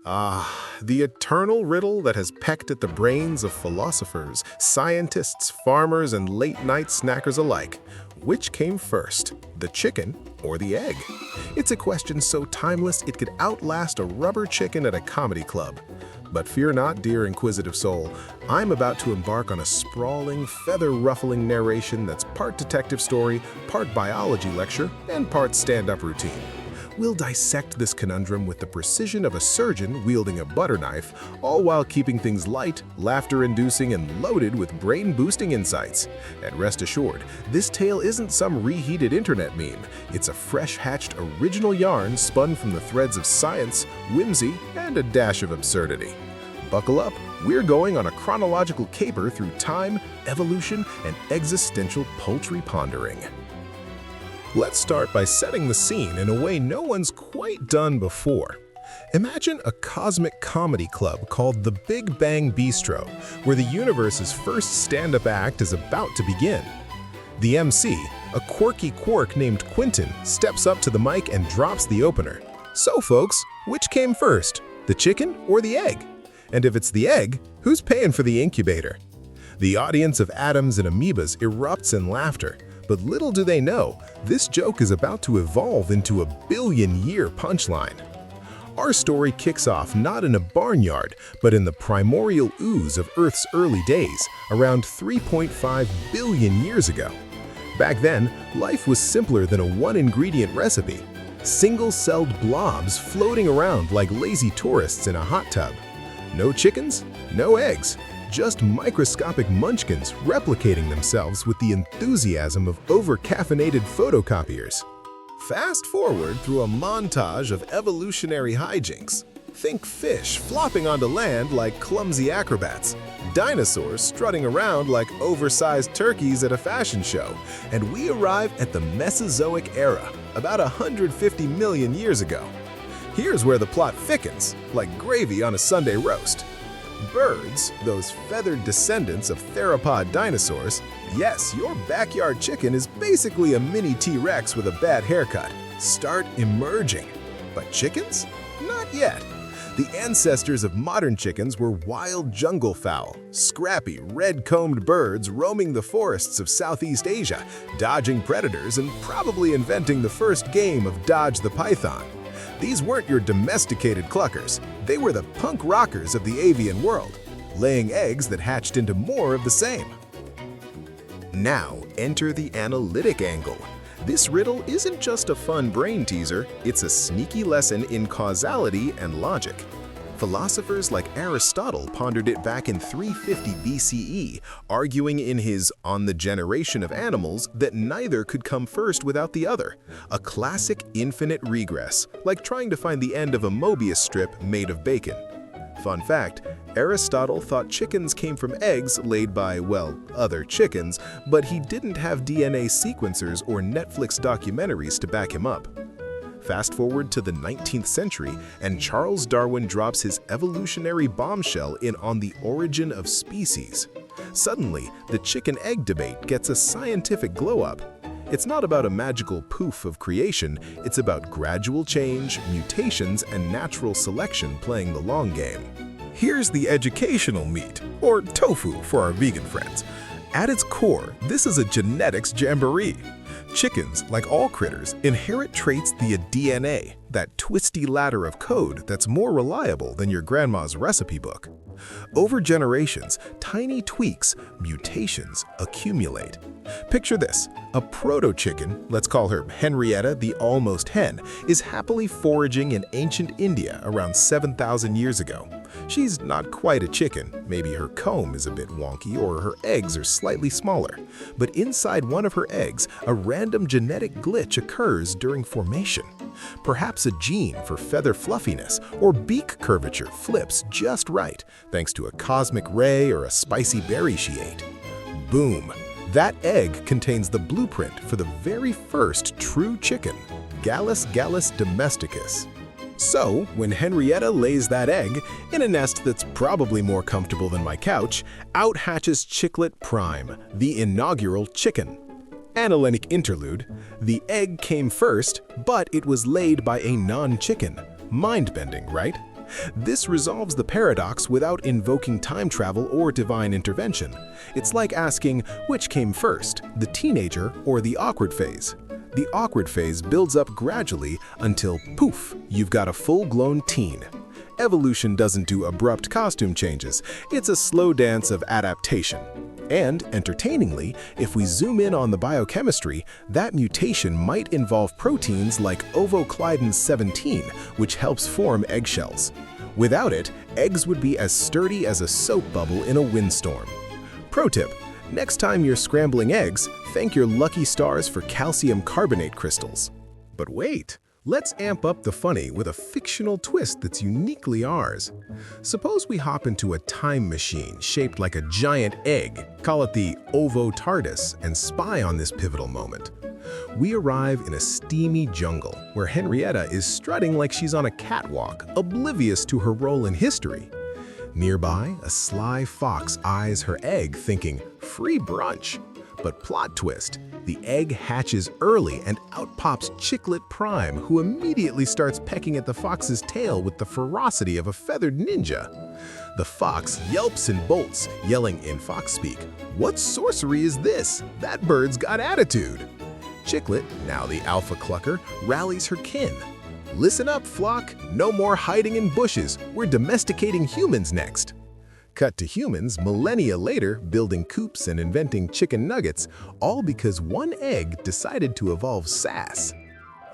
Ah, the eternal riddle that has pecked at the brains of philosophers, scientists, farmers, and late-night snackers alike. Which came first, the chicken or the egg? It's a question so timeless it could outlast a rubber chicken at a comedy club. But fear not, dear inquisitive soul, I'm about to embark on a sprawling, feather-ruffling narration that's part detective story, part biology lecture, and part stand-up routine. We'll dissect this conundrum with the precision of a surgeon wielding a butter knife, all while keeping things light, laughter-inducing, and loaded with brain-boosting insights. And rest assured, this tale isn't some reheated internet meme. It's a fresh-hatched original yarn spun from the threads of science, whimsy, and a dash of absurdity. Buckle up, we're going on a chronological caper through time, evolution, and existential poultry pondering. Let's start by setting the scene in a way no one's quite done before. Imagine a cosmic comedy club called the Big Bang Bistro, where the universe's first stand-up act is about to begin. The MC, a quirky quark named Quentin, steps up to the mic and drops the opener. So folks, which came first, the chicken or the egg? And if it's the egg, who's paying for the incubator? The audience of atoms and amoebas erupts in laughter. But little do they know, this joke is about to evolve into a billion-year punchline. Our story kicks off not in a barnyard, but in the primordial ooze of Earth's early days, around 3.5 billion years ago. Back then, life was simpler than a one-ingredient recipe. Single-celled blobs floating around like lazy tourists in a hot tub. No chickens, no eggs. Just microscopic munchkins replicating themselves with the enthusiasm of over-caffeinated photocopiers. Fast forward through a montage of evolutionary hijinks. Think fish flopping onto land like clumsy acrobats, dinosaurs strutting around like oversized turkeys at a fashion show, and we arrive at the Mesozoic era, about 150 million years ago. Here's where the plot thickens, like gravy on a Sunday roast. Birds, those feathered descendants of theropod dinosaurs, yes, your backyard chicken is basically a mini T-Rex with a bad haircut, start emerging. But chickens? Not yet. The ancestors of modern chickens were wild junglefowl, scrappy, red-combed birds roaming the forests of Southeast Asia, dodging predators and probably inventing the first game of Dodge the Python. These weren't your domesticated cluckers. They were the punk rockers of the avian world, laying eggs that hatched into more of the same. Now, enter the analytic angle. This riddle isn't just a fun brain teaser, it's a sneaky lesson in causality and logic. Philosophers like Aristotle pondered it back in 350 BCE, arguing in his On the Generation of Animals that neither could come first without the other. A classic infinite regress, like trying to find the end of a Mobius strip made of bacon. Fun fact, Aristotle thought chickens came from eggs laid by, well, other chickens, but he didn't have DNA sequencers or Netflix documentaries to back him up. Fast forward to the 19th century, and Charles Darwin drops his evolutionary bombshell in On the Origin of Species. Suddenly, the chicken-egg debate gets a scientific glow-up. It's not about a magical poof of creation, it's about gradual change, mutations, and natural selection playing the long game. Here's the educational meat, or tofu for our vegan friends. At its core, this is a genetics jamboree. Chickens, like all critters, inherit traits via DNA, that twisty ladder of code that's more reliable than your grandma's recipe book. Over generations, tiny tweaks, mutations, accumulate. Picture this, a proto-chicken, let's call her Henrietta the almost hen, is happily foraging in ancient India around 7,000 years ago. She's not quite a chicken, maybe her comb is a bit wonky or her eggs are slightly smaller. But inside one of her eggs, a random genetic glitch occurs during formation. Perhaps a gene for feather fluffiness or beak curvature flips just right, thanks to a cosmic ray or a spicy berry she ate. Boom! That egg contains the blueprint for the very first true chicken, Gallus domesticus. So, when Henrietta lays that egg, in a nest that's probably more comfortable than my couch, out hatches Chicklet Prime, the inaugural chicken. Analytic interlude, the egg came first, but it was laid by a non-chicken. Mind-bending, right? This resolves the paradox without invoking time travel or divine intervention. It's like asking, which came first, the teenager or the awkward phase? The awkward phase builds up gradually until, poof, you've got a full-grown teen. Evolution doesn't do abrupt costume changes. It's a slow dance of adaptation. And, entertainingly, if we zoom in on the biochemistry, that mutation might involve proteins like ovoclidin 17, which helps form eggshells. Without it, eggs would be as sturdy as a soap bubble in a windstorm. Pro tip: next time you're scrambling eggs, thank your lucky stars for calcium carbonate crystals. But wait! Let's amp up the funny with a fictional twist that's uniquely ours. Suppose we hop into a time machine shaped like a giant egg, call it the Ovo TARDIS, and spy on this pivotal moment. We arrive in a steamy jungle where Henrietta is strutting like she's on a catwalk, oblivious to her role in history. Nearby, a sly fox eyes her egg thinking, free brunch. But plot twist, the egg hatches early and out pops Chicklet Prime, who immediately starts pecking at the fox's tail with the ferocity of a feathered ninja. The fox yelps and bolts, yelling in fox speak, "What sorcery is this? That bird's got attitude!" Chicklet, now the alpha clucker, rallies her kin. "Listen up, flock! No more hiding in bushes! We're domesticating humans next!" Cut to humans millennia later building coops and inventing chicken nuggets, all because one egg decided to evolve sass.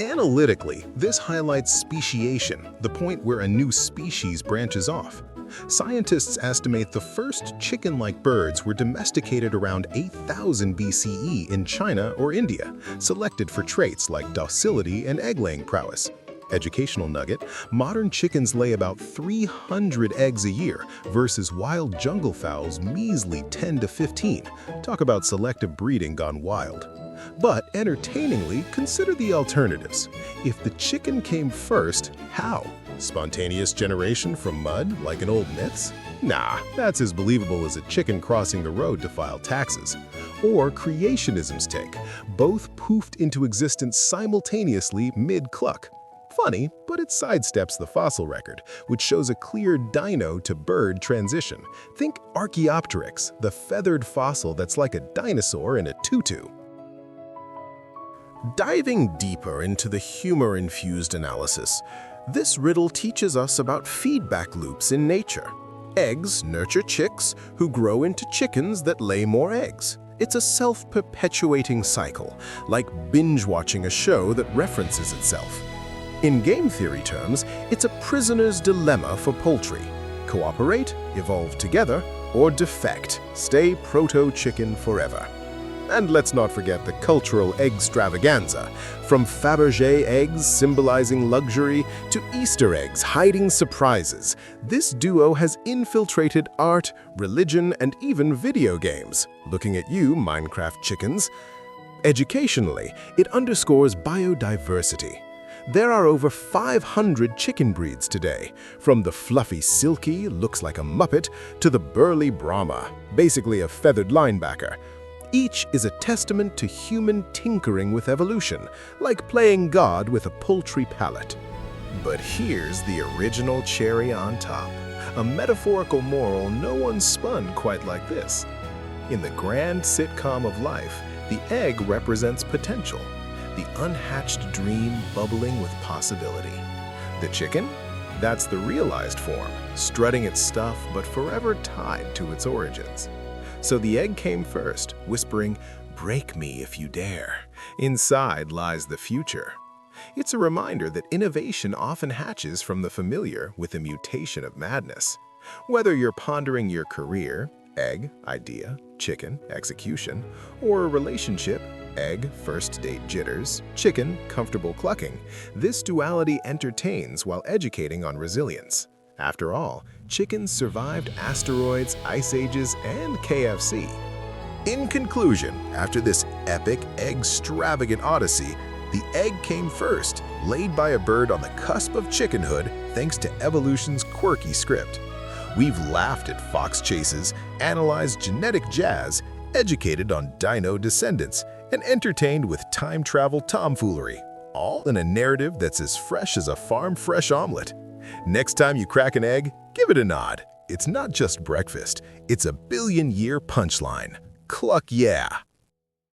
Analytically, this highlights speciation, the point where a new species branches off. Scientists estimate the first chicken-like birds were domesticated around 8,000 BCE in China or India, selected for traits like docility and egg-laying prowess. Educational nugget: modern chickens lay about 300 eggs a year versus wild junglefows' measly 10 to 15. Talk about selective breeding gone wild. But entertainingly, consider the alternatives. If the chicken came first, how? Spontaneous generation from mud, like in old myths? Nah, that's as believable as a chicken crossing the road to file taxes. Or creationism's take: both poofed into existence simultaneously mid-cluck. Funny, but it sidesteps the fossil record, which shows a clear dino-to-bird transition. Think Archaeopteryx, the feathered fossil that's like a dinosaur in a tutu. Diving deeper into the humor-infused analysis, this riddle teaches us about feedback loops in nature. Eggs nurture chicks, who grow into chickens that lay more eggs. It's a self-perpetuating cycle, like binge-watching a show that references itself. In game theory terms, it's a prisoner's dilemma for poultry. Cooperate, evolve together, or defect, stay proto-chicken forever. And let's not forget the cultural egg-stravaganza, from Fabergé eggs symbolizing luxury to Easter eggs hiding surprises. This duo has infiltrated art, religion, and even video games. Looking at you, Minecraft chickens. Educationally, it underscores biodiversity. There are over 500 chicken breeds today, from the fluffy Silky, looks like a Muppet, to the burly Brahma, basically a feathered linebacker. Each is a testament to human tinkering with evolution, like playing God with a poultry palate. But here's the original cherry on top, a metaphorical moral no one spun quite like this. In the grand sitcom of life, the egg represents potential, the unhatched dream bubbling with possibility. The chicken? That's the realized form, strutting its stuff but forever tied to its origins. So the egg came first, whispering, "Break me if you dare." Inside lies the future. It's a reminder that innovation often hatches from the familiar with a mutation of madness. Whether you're pondering your career, egg, idea, chicken, execution, or a relationship, egg, first date jitters, chicken, comfortable clucking, this duality entertains while educating on resilience. After all, chickens survived asteroids, ice ages, and KFC. In conclusion, after this epic, egg-stravagant odyssey, the egg came first, laid by a bird on the cusp of chickenhood thanks to evolution's quirky script. We've laughed at fox chases, analyzed genetic jazz, educated on dino descendants, and entertained with time travel tomfoolery, all in a narrative that's as fresh as a farm-fresh omelet. Next time you crack an egg, give it a nod. It's not just breakfast, it's a billion-year punchline. Cluck yeah!